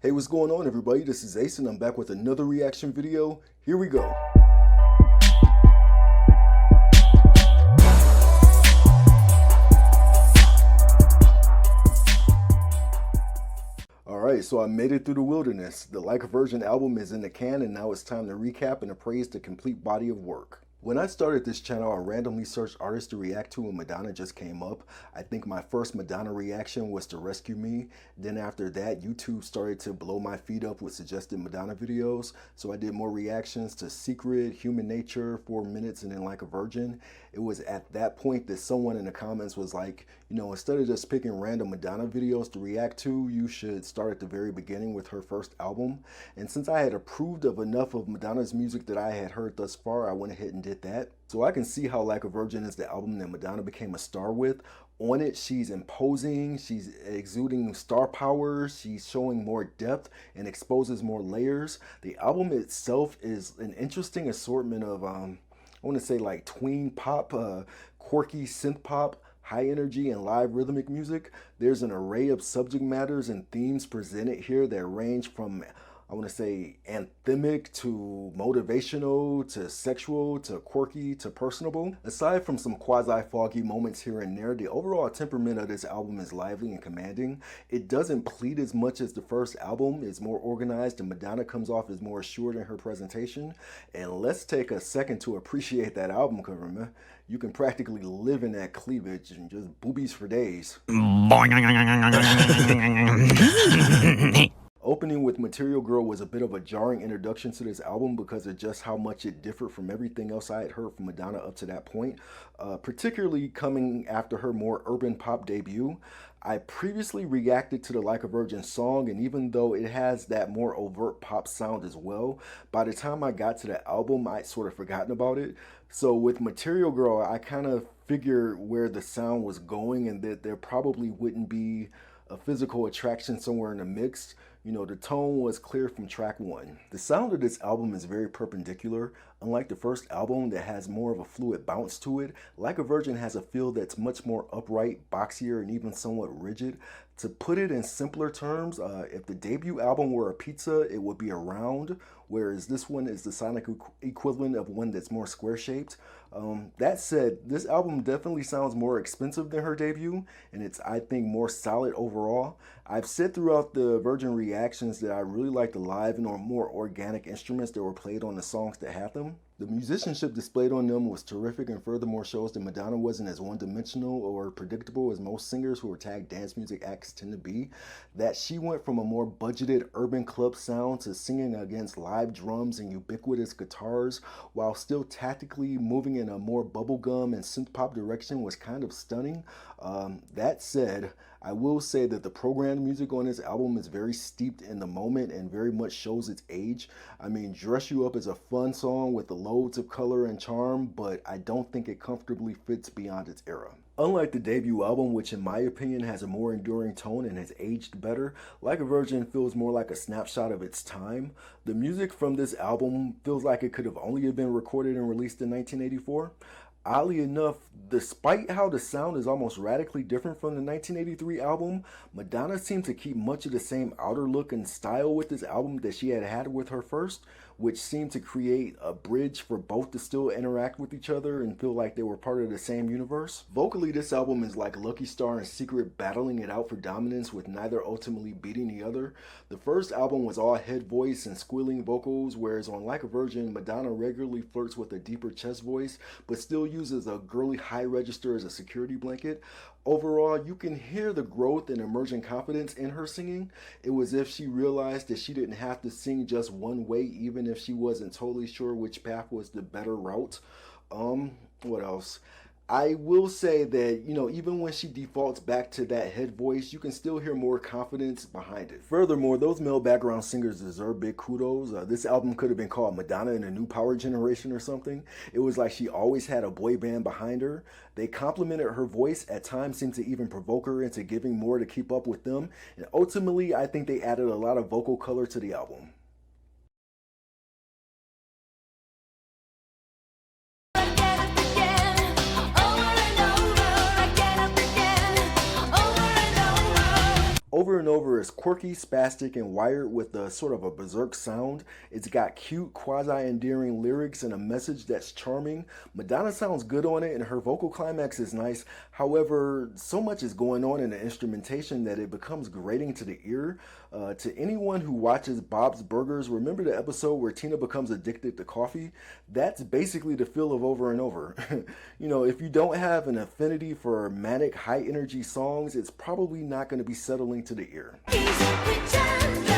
Hey, what's going on everybody? This is Ace and I'm back with another reaction video. Here we go. Alright, so I made it through the wilderness. The Like a Virgin album is in the can and now it's time to recap and appraise the complete body of work. When I started this channel, I randomly searched artists to react to and Madonna just came up. I think my first Madonna reaction was to Rescue Me. Then after that, YouTube started to blow my feed up with suggested Madonna videos. So I did more reactions to Secret, Human Nature, 4 Minutes, and then Like a Virgin. It was at that point that someone in the comments was like, you know, instead of just picking random Madonna videos to react to, you should start at the very beginning with her first album. And since I had approved of enough of Madonna's music that I had heard thus far, I went ahead and did that. So I can see how Like a Virgin is the album that Madonna became a star with. On it, she's imposing, she's exuding star power, she's showing more depth and exposes more layers. The album itself is an interesting assortment of, I want to say like tween pop, quirky synth pop, high energy and live rhythmic music. There's an array of subject matters and themes presented here that range from, I want to say, anthemic to motivational to sexual to quirky to personable. Aside from some quasi-foggy moments here and there, the overall temperament of this album is lively and commanding. It doesn't plead as much as the first album. It's more organized and Madonna comes off as more assured in her presentation. And let's take a second to appreciate that album cover, man. You can practically live in that cleavage and just boobies for days. Opening with Material Girl was a bit of a jarring introduction to this album because of just how much it differed from everything else I had heard from Madonna up to that point, particularly coming after her more urban pop debut. I previously reacted to the Like a Virgin song, and even though it has that more overt pop sound as well, by the time I got to the album, I'd sort of forgotten about it. So with Material Girl, I kind of figured where the sound was going and that there probably wouldn't be a physical attraction somewhere in the mix. You know, the tone was clear from track one. The sound of this album is very perpendicular. Unlike the first album that has more of a fluid bounce to it, Like a Virgin has a feel that's much more upright, boxier, and even somewhat rigid. To put it in simpler terms, if the debut album were a pizza, it would be a round, whereas this one is the sonic equivalent of one that's more square-shaped. That said, this album definitely sounds more expensive than her debut, and it's, I think, more solid overall. I've said throughout the Virgin reactions that I really like the live and or more organic instruments that were played on the songs that had them. The musicianship displayed on them was terrific and furthermore shows that Madonna wasn't as one-dimensional or predictable as most singers who are tagged dance music acts tend to be. That she went from a more budgeted urban club sound to singing against live drums and ubiquitous guitars while still tactically moving in a more bubblegum and synth pop direction was kind of stunning. That said, I will say that the programmed music on this album is very steeped in the moment and very much shows its age. I mean, Dress You Up is a fun song with loads of color and charm, but I don't think it comfortably fits beyond its era. Unlike the debut album, which in my opinion has a more enduring tone and has aged better, Like a Virgin feels more like a snapshot of its time. The music from this album feels like it could have only been recorded and released in 1984. Oddly enough, despite how the sound is almost radically different from the 1983 album, Madonna seemed to keep much of the same outer look and style with this album that she had had with her first, which seemed to create a bridge for both to still interact with each other and feel like they were part of the same universe. Vocally, this album is like Lucky Star and Secret battling it out for dominance with neither ultimately beating the other. The first album was all head voice and squealing vocals, whereas on Like a Virgin, Madonna regularly flirts with a deeper chest voice, but still uses a girly high register as a security blanket. Overall, you can hear the growth and emerging confidence in her singing. It was as if she realized that she didn't have to sing just one way, even if she wasn't totally sure which path was the better route. What else? I will say that, you know, even when she defaults back to that head voice, you can still hear more confidence behind it. Furthermore, those male background singers deserve big kudos. This album could have been called Madonna and a New Power Generation or something. It was like she always had a boy band behind her. They complimented her voice, at times seemed to even provoke her into giving more to keep up with them. And ultimately, I think they added a lot of vocal color to the album. Over and Over is quirky, spastic, and wired with a sort of a berserk sound. It's got cute, quasi-endearing lyrics and a message that's charming. Madonna sounds good on it and her vocal climax is nice. However, so much is going on in the instrumentation that it becomes grating to the ear. To anyone who watches Bob's Burgers, remember the episode where Tina becomes addicted to coffee? That's basically the feel of Over and Over. You know, if you don't have an affinity for manic, high-energy songs, it's probably not going to be settling to the ear. He's a pretender.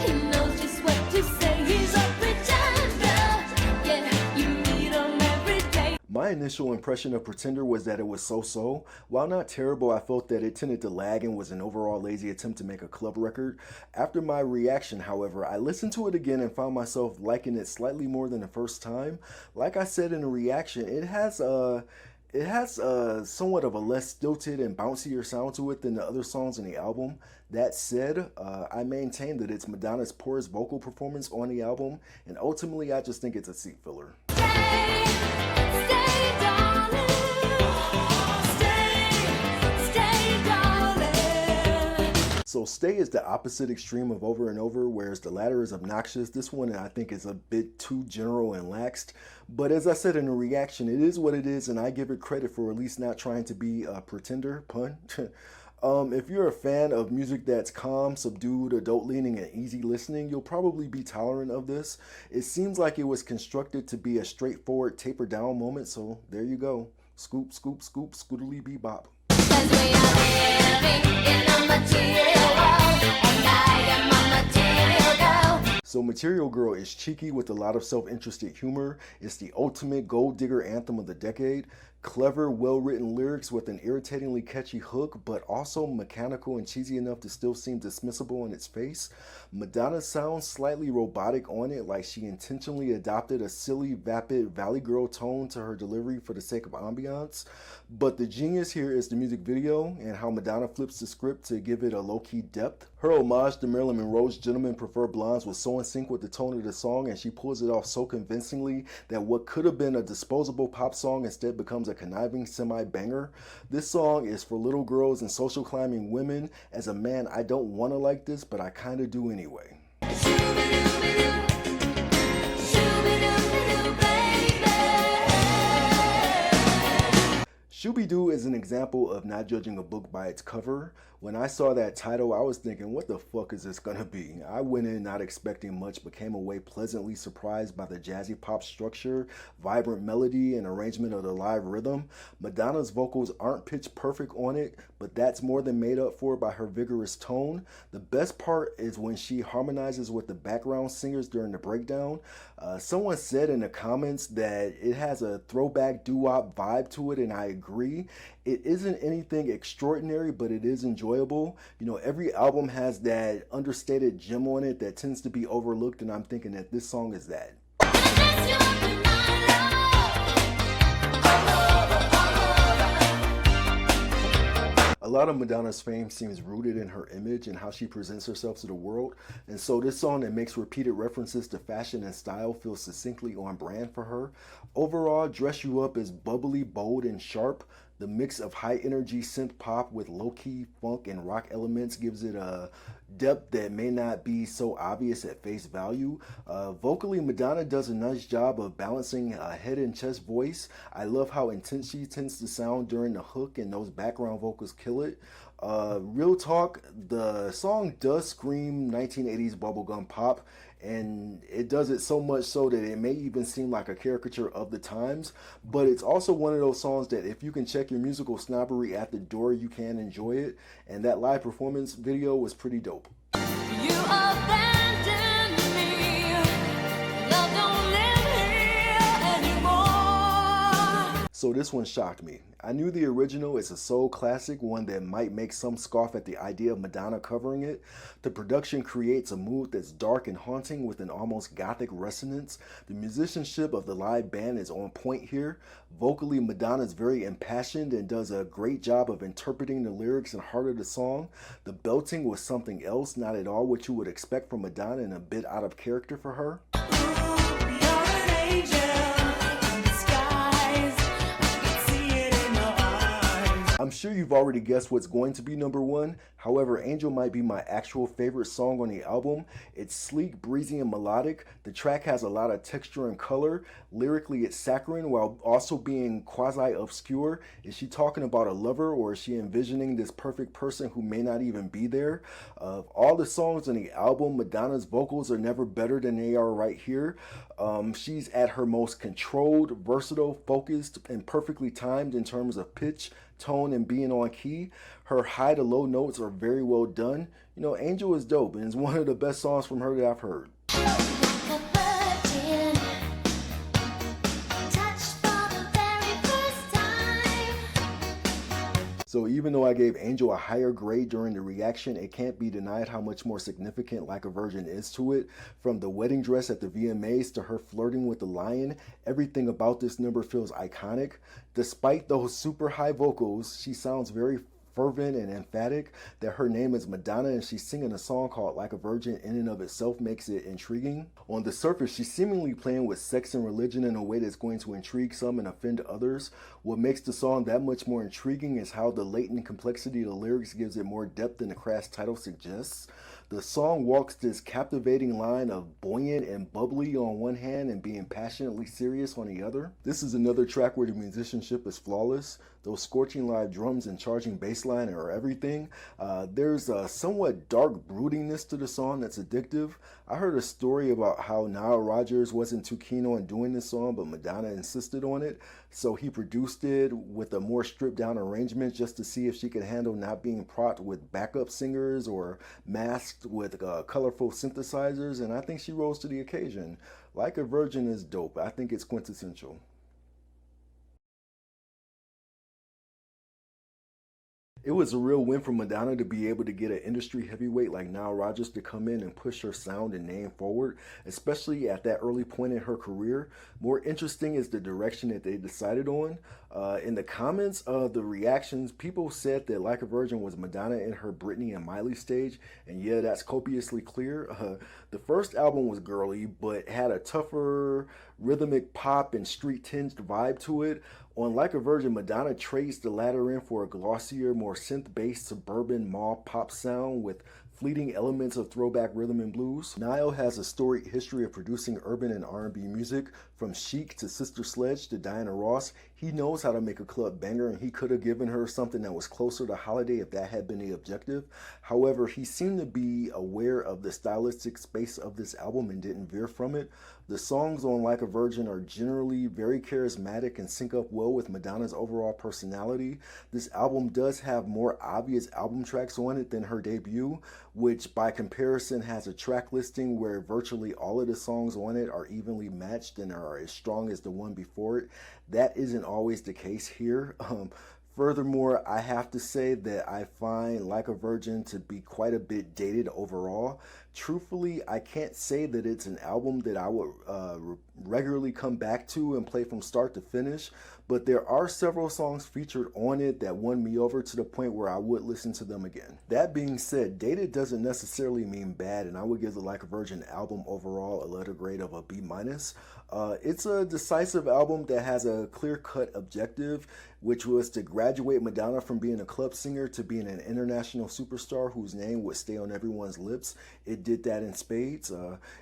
He knows just what to say. He's a pretender. Yeah, you meet him every day. My initial impression of Pretender was that it was so-so. While not terrible, I felt that it tended to lag and was an overall lazy attempt to make a club record. After my reaction, however, I listened to it again and found myself liking it slightly more than the first time. Like I said in the reaction, it has somewhat of a less stilted and bouncier sound to it than the other songs in the album. That said, I maintain that it's Madonna's poorest vocal performance on the album, and ultimately I just think it's a seat filler. Stay, darling. Stay, darling. So Stay is the opposite extreme of Over and Over, whereas the latter is obnoxious. This one I think is a bit too general and laxed. But as I said in the reaction, it is what it is, and I give it credit for at least not trying to be a pretender, pun. If you're a fan of music that's calm, subdued, adult-leaning, and easy listening, you'll probably be tolerant of this. It seems like it was constructed to be a straightforward taper-down moment, so there you go. Scoop, scoop, scoop, scootily bebop. 'Cause we are living in a material world, and I am a material girl. So Material Girl is cheeky with a lot of self-interested humor. It's the ultimate gold digger anthem of the decade. Clever, well-written lyrics with an irritatingly catchy hook, but also mechanical and cheesy enough to still seem dismissible in its face. Madonna sounds slightly robotic on it, like she intentionally adopted a silly, vapid Valley Girl tone to her delivery for the sake of ambiance. But the genius here is the music video and how Madonna flips the script to give it a low-key depth. Her homage to Marilyn Monroe's Gentlemen Prefer Blondes was so in sync with the tone of the song, and she pulls it off so convincingly that what could have been a disposable pop song instead becomes a conniving semi-banger. This song is for little girls and social climbing women. As a man, I don't want to like this, but I kind of do anyway. Shoo-bee-doo, shoo-bee-doo, baby. Shoo-bee-doo is an example of not judging a book by its cover. When I saw that title, I was thinking, what the fuck is this gonna be? I went in not expecting much, but came away pleasantly surprised by the jazzy pop structure, vibrant melody, and arrangement of the live rhythm. Madonna's vocals aren't pitch perfect on it, but that's more than made up for by her vigorous tone. The best part is when she harmonizes with the background singers during the breakdown. Someone said in the comments that it has a throwback doo-wop vibe to it, and I agree. It isn't anything extraordinary, but it is enjoyable. You know, every album has that understated gem on it that tends to be overlooked, and I'm thinking that this song is that. A lot of Madonna's fame seems rooted in her image and how she presents herself to the world, and so this song that makes repeated references to fashion and style feels succinctly on brand for her. Overall, Dress You Up is bubbly, bold, and sharp. The mix of high-energy synth pop with low-key funk and rock elements gives it a depth that may not be so obvious at face value. Vocally, Madonna does a nice job of balancing a head and chest voice. I love how intense she tends to sound during the hook, and those background vocals kill it. Real talk, the song does scream 1980s bubblegum pop, and it does it so much so that it may even seem like a caricature of the times, but it's also one of those songs that if you can check your musical snobbery at the door, you can enjoy it, and that live performance video was pretty dope. You abandoned me. Love don't live here anymore. So this one shocked me. I knew the original is a soul classic, one that might make some scoff at the idea of Madonna covering it. The production creates a mood that's dark and haunting with an almost gothic resonance. The musicianship of the live band is on point here. Vocally, Madonna is very impassioned and does a great job of interpreting the lyrics and heart of the song. The belting was something else, not at all what you would expect from Madonna, and a bit out of character for her. Ooh, you're an angel in disguise. I can see it in your eyes. I'm sure you've already guessed what's going to be number one. However, Angel might be my actual favorite song on the album. It's sleek, breezy, and melodic. The track has a lot of texture and color. Lyrically, it's saccharine while also being quasi-obscure. Is she talking about a lover, or is she envisioning this perfect person who may not even be there? Of all the songs on the album, Madonna's vocals are never better than they are right here. She's at her most controlled, versatile, focused, and perfectly timed in terms of pitch, tone, and being on key. Her high to low notes are very well done. You know, Angel is dope, and it's one of the best songs from her that I've heard. So even though I gave Angel a higher grade during the reaction, it can't be denied how much more significant Like a Virgin is to it. From the wedding dress at the VMAs to her flirting with the lion, everything about this number feels iconic. Despite those super high vocals, she sounds very fervent and emphatic. That her name is Madonna and she's singing a song called Like a Virgin in and of itself makes it intriguing. On the surface, she's seemingly playing with sex and religion in a way that's going to intrigue some and offend others. What makes the song that much more intriguing is how the latent complexity of the lyrics gives it more depth than the crass title suggests. The song walks this captivating line of buoyant and bubbly on one hand and being passionately serious on the other. This is another track where the musicianship is flawless. Those scorching live drums and charging bass line are everything. There's a somewhat dark broodiness to the song that's addictive. I heard a story about how Nile Rodgers wasn't too keen on doing this song, but Madonna insisted on it. So he produced it with a more stripped down arrangement just to see if she could handle not being propped with backup singers or masked with colorful synthesizers, and I think she rose to the occasion. Like a Virgin is dope. I think it's quintessential. It was a real win for Madonna to be able to get an industry heavyweight like Nile Rodgers to come in and push her sound and name forward, especially at that early point in her career. More interesting is the direction that they decided on. In the comments of the reactions, people said that Like a Virgin was Madonna in her Britney and Miley stage, and yeah, that's copiously clear. The first album was girly, but had a tougher rhythmic pop and street-tinged vibe to it. On Like a Virgin, Madonna trades the latter in for a glossier, more synth-based suburban mall pop sound with fleeting elements of throwback rhythm and blues. Niall has a storied history of producing urban and R&B music, from Chic to Sister Sledge to Diana Ross. He knows how to make a club banger, and he could have given her something that was closer to Holiday if that had been the objective. However, he seemed to be aware of the stylistic space of this album and didn't veer from it. The songs on Like a Virgin are generally very charismatic and sync up well with Madonna's overall personality. This album does have more obvious album tracks on it than her debut, which by comparison has a track listing where virtually all of the songs on it are evenly matched and are as strong as the one before it. That isn't always the case here. Furthermore, I have to say that I find Like a Virgin to be quite a bit dated overall. Truthfully, I can't say that it's an album that I would regularly come back to and play from start to finish, but there are several songs featured on it that won me over to the point where I would listen to them again. That being said, dated doesn't necessarily mean bad, and I would give the Like a Virgin album overall a letter grade of a B-. It's a decisive album that has a clear-cut objective, which was to graduate Madonna from being a club singer to being an international superstar whose name would stay on everyone's lips. It did that in spades.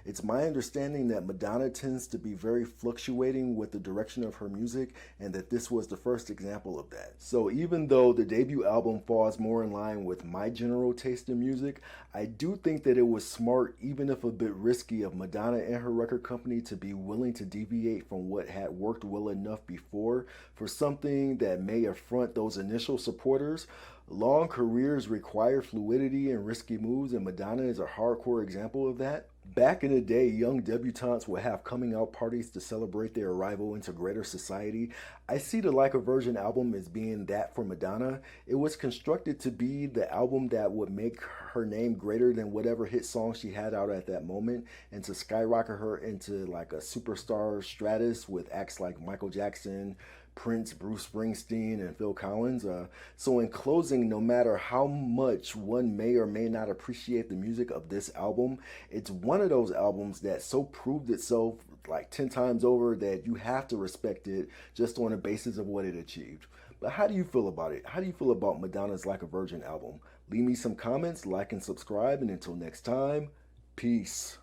It's my understanding that Madonna tends to be very fluctuating with the direction of her music, and that this was the first example of that. So even though the debut album falls more in line with my general taste in music, I do think that it was smart, even if a bit risky, of Madonna and her record company to be willing to deviate from what had worked well enough before for something that may affront those initial supporters. Long careers require fluidity and risky moves, and Madonna is a hardcore example of that. Back in the day, young debutantes would have coming out parties to celebrate their arrival into greater society. I see the Like a Virgin album as being that for Madonna. It was constructed to be the album that would make her name greater than whatever hit song she had out at that moment, and to skyrocket her into like a superstar status with acts like Michael Jackson, Prince, Bruce Springsteen, and Phil Collins. So in closing, no matter how much one may or may not appreciate the music of this album, it's one of those albums that so proved itself like 10 times over that you have to respect it just on the basis of what it achieved. But how do you feel about it? How do you feel about Madonna's Like a Virgin album? Leave me some comments, like and subscribe, and until next time, peace.